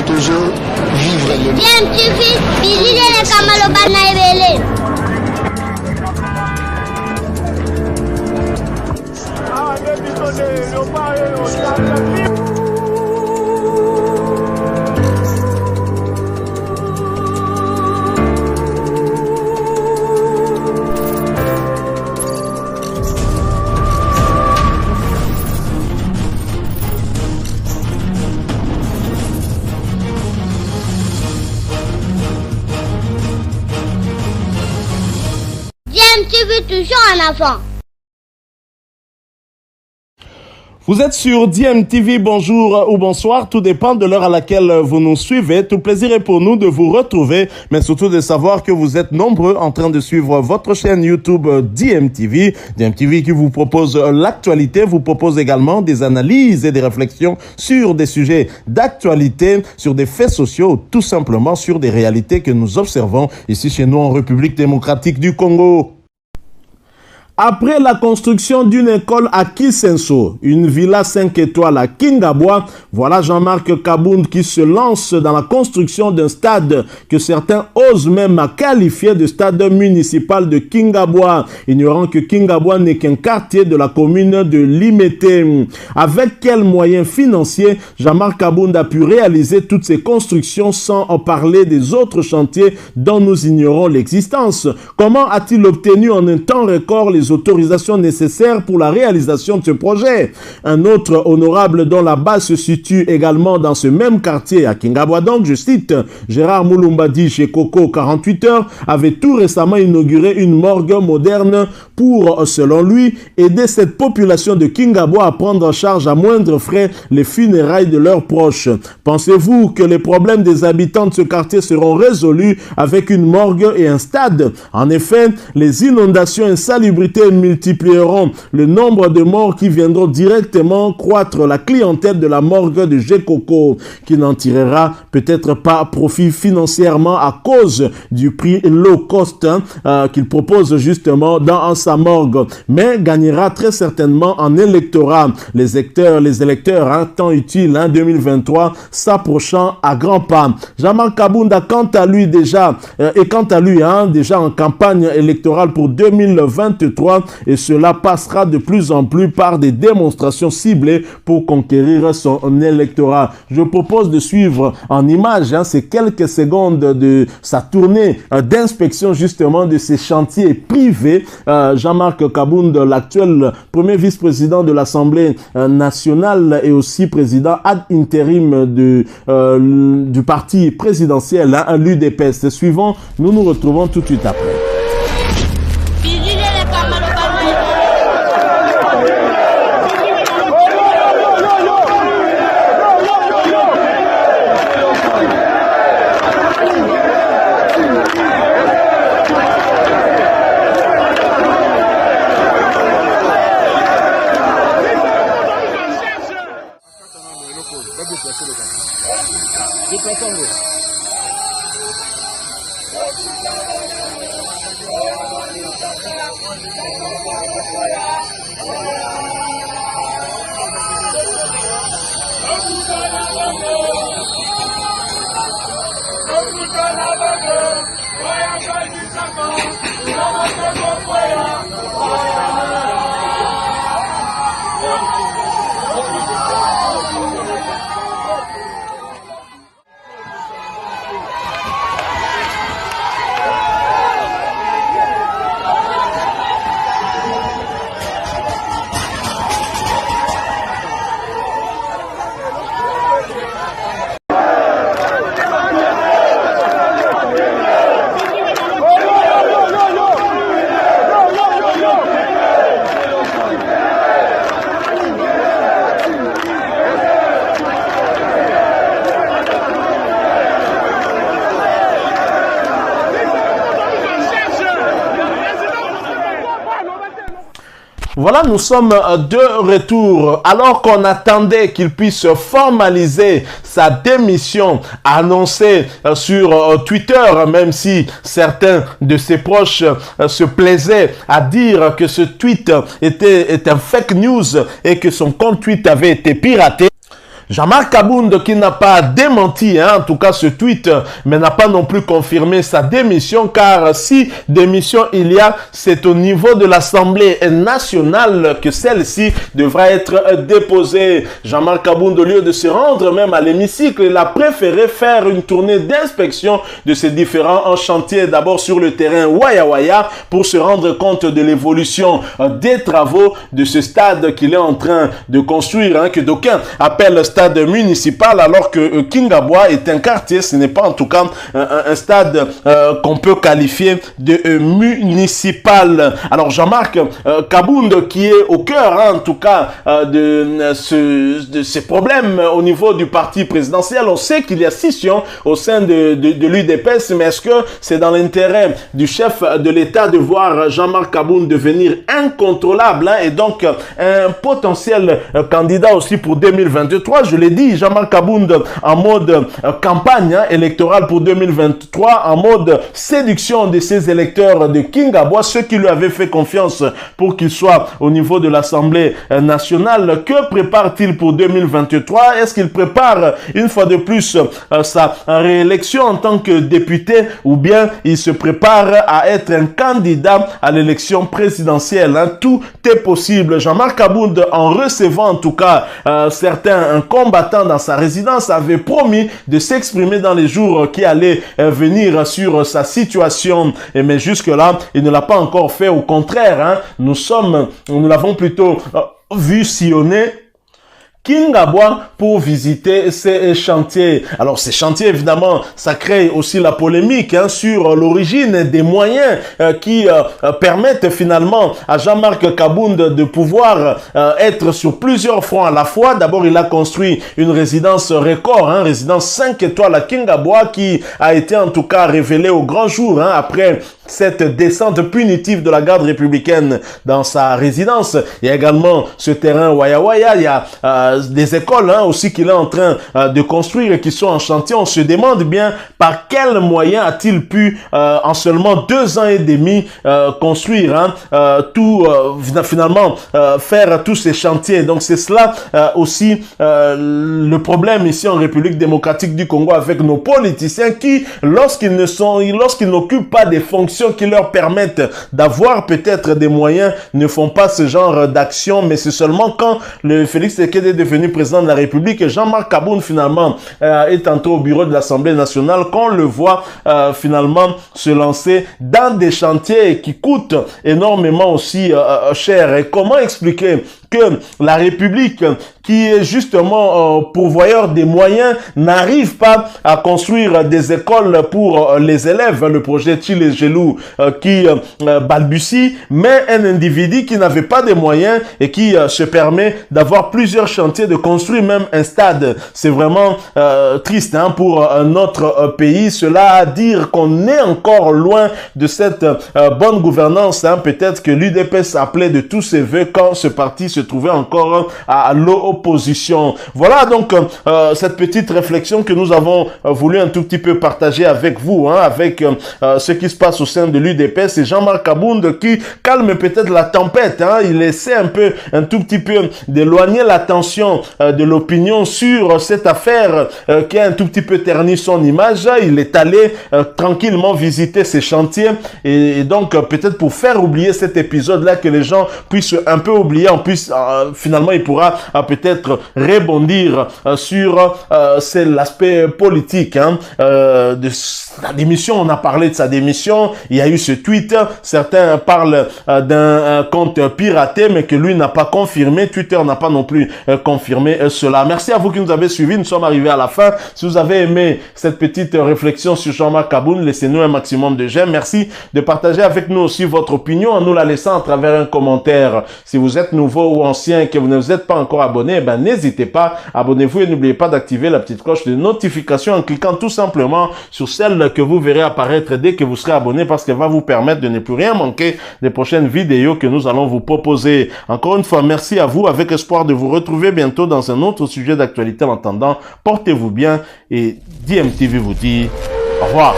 toujours vivre le DMTV, bilile kamalo bana ebele. DMTV toujours en avant. Vous êtes sur DMTV, bonjour ou bonsoir, tout dépend de l'heure à laquelle vous nous suivez. Tout plaisir est pour nous de vous retrouver, mais surtout de savoir que vous êtes nombreux en train de suivre votre chaîne YouTube DMTV. DMTV qui vous propose l'actualité, vous propose également des analyses et des réflexions sur des sujets d'actualité, sur des faits sociaux, tout simplement sur des réalités que nous observons ici chez nous en République démocratique du Congo. Après la construction d'une école à Kisenso, une villa 5 étoiles à Kingabwa, voilà Jean-Marc Kabound qui se lance dans la construction d'un stade que certains osent même qualifier de stade municipal de Kingabwa, ignorant que Kingabwa n'est qu'un quartier de la commune de Limete. Avec quels moyens financiers Jean-Marc Kabound a pu réaliser toutes ces constructions sans en parler des autres chantiers dont nous ignorons l'existence? Comment a-t-il obtenu en un temps record les autorisations nécessaires pour la réalisation de ce projet? Un autre honorable dont la base se situe également dans ce même quartier à Kingabwa, donc je cite, Gérard Moulumbadi chez Coco 48 heures, avait tout récemment inauguré une morgue moderne pour, selon lui, aider cette population de Kingabwa à prendre en charge à moindre frais les funérailles de leurs proches. Pensez-vous que les problèmes des habitants de ce quartier seront résolus avec une morgue et un stade? En effet, les inondations et insalubrités multiplieront le nombre de morts qui viendront directement croître la clientèle de la morgue de Gekoko, qui n'en tirera peut-être pas profit financièrement à cause du prix low cost qu'il propose justement dans sa morgue, mais gagnera très certainement en électorat. Les électeurs tant utiles 2023 s'approchant à grands pas. Jean-Marc Kabound a quant à lui déjà en campagne électorale pour 2023, et cela passera de plus en plus par des démonstrations ciblées pour conquérir son électorat. Je propose de suivre en images ces quelques secondes de sa tournée d'inspection justement de ces chantiers privés. Jean-Marc Kabound, l'actuel premier vice-président de l'Assemblée nationale et aussi président ad interim du parti présidentiel, l'UDPS. Suivant, nous nous retrouvons tout de suite après. Voilà, nous sommes de retour. Alors qu'on attendait qu'il puisse formaliser sa démission annoncée sur Twitter, même si certains de ses proches se plaisaient à dire que ce tweet était un fake news et que son compte tweet avait été piraté. Jean-Marc Kabound qui n'a pas démenti, en tout cas ce tweet, mais n'a pas non plus confirmé sa démission, car si démission il y a, c'est au niveau de l'Assemblée nationale que celle-ci devra être déposée. Jean-Marc Kabound, au lieu de se rendre même à l'hémicycle, il a préféré faire une tournée d'inspection de ces différents chantiers, d'abord sur le terrain Waya Waya, pour se rendre compte de l'évolution des travaux de ce stade qu'il est en train de construire, que d'aucuns appellent stade municipal, alors que Kingabwa est un quartier, ce n'est pas en tout cas un stade qu'on peut qualifier de municipal. Alors Jean-Marc Kabound, qui est au cœur en tout cas de ces problèmes au niveau du parti présidentiel, on sait qu'il y a scission au sein de l'UDPS, mais est-ce que c'est dans l'intérêt du chef de l'État de voir Jean-Marc Kabound devenir incontrôlable, et donc un potentiel candidat aussi pour 2023? Je l'ai dit, Jean-Marc Kabound en mode campagne électorale pour 2023, en mode séduction de ses électeurs de Kingabwa, ceux qui lui avaient fait confiance pour qu'il soit au niveau de l'Assemblée nationale. Que prépare-t-il pour 2023? Est-ce qu'il prépare une fois de plus sa réélection en tant que député, ou bien il se prépare à être un candidat à l'élection présidentielle? Tout est possible. Jean-Marc Kabound, en recevant en tout cas certains combattants dans sa résidence, avait promis de s'exprimer dans les jours qui allaient venir sur sa situation. Mais jusque-là, il ne l'a pas encore fait. Au contraire, nous l'avons plutôt vu sillonner Kingabwa pour visiter ces chantiers. Alors ces chantiers, évidemment, ça crée aussi la polémique sur l'origine des moyens qui permettent finalement à Jean-Marc Kabound de pouvoir être sur plusieurs fronts à la fois. D'abord, il a construit une résidence record, résidence 5 étoiles à Kingabwa, qui a été en tout cas révélée au grand jour après cette descente punitive de la garde républicaine dans sa résidence. Il y a également ce terrain Waya Waya, il y a des écoles aussi qu'il est en train de construire et qui sont en chantier. On se demande bien par quels moyens a-t-il pu en seulement 2 ans et demi construire finalement faire tous ces chantiers. Donc c'est cela aussi le problème ici en République démocratique du Congo avec nos politiciens qui, lorsqu'ils n'occupent pas des fonctions qui leur permettent d'avoir peut-être des moyens, ne font pas ce genre d'action. Mais c'est seulement quand le Félix Tshisekedi est devenu président de la République et Jean-Marc Kabound finalement est entré au bureau de l'Assemblée nationale qu'on le voit finalement se lancer dans des chantiers qui coûtent énormément aussi cher. Et comment expliquer que la République, qui est justement pourvoyeur des moyens, n'arrive pas à construire des écoles pour les élèves? Le projet Chile Gelou qui balbutie, mais un individu qui n'avait pas de moyens et qui se permet d'avoir plusieurs chantiers, de construire même un stade. C'est vraiment triste pour notre pays. Cela à dire qu'on est encore loin de cette bonne gouvernance. Peut-être que l'UDPS appelait de tous ses voeux quand ce parti se trouvait encore à l'opposition. Voilà donc cette petite réflexion que nous avons voulu un tout petit peu partager avec vous, avec ce qui se passe au sein de l'UDPS. C'est Jean-Marc Kabound qui calme peut-être la tempête. Il essaie un tout petit peu d'éloigner l'attention de l'opinion sur cette affaire qui a un tout petit peu terni son image. Il est allé tranquillement visiter ces chantiers et donc peut-être pour faire oublier cet épisode-là, que les gens puissent un peu oublier, en plus finalement il pourra peut-être rebondir sur l'aspect politique de la démission. On a parlé de sa démission, il y a eu ce tweet, certains parlent d'un compte piraté mais que lui n'a pas confirmé, Twitter n'a pas non plus confirmé cela. Merci à vous qui nous avez suivis, nous sommes arrivés à la fin. Si vous avez aimé cette petite réflexion sur Jean-Marc Kabound, laissez-nous un maximum de j'aime. Merci de partager avec nous aussi votre opinion en nous la laissant à travers un commentaire. Si vous êtes nouveau ou ancien et que vous ne vous êtes pas encore abonné, n'hésitez pas, abonnez-vous et n'oubliez pas d'activer la petite cloche de notification en cliquant tout simplement sur celle que vous verrez apparaître dès que vous serez abonné, parce qu'elle va vous permettre de ne plus rien manquer des prochaines vidéos que nous allons vous proposer. Encore une fois, merci à vous, avec espoir de vous retrouver bientôt dans un autre sujet d'actualité. En attendant, portez-vous bien et DMTV vous dit au revoir.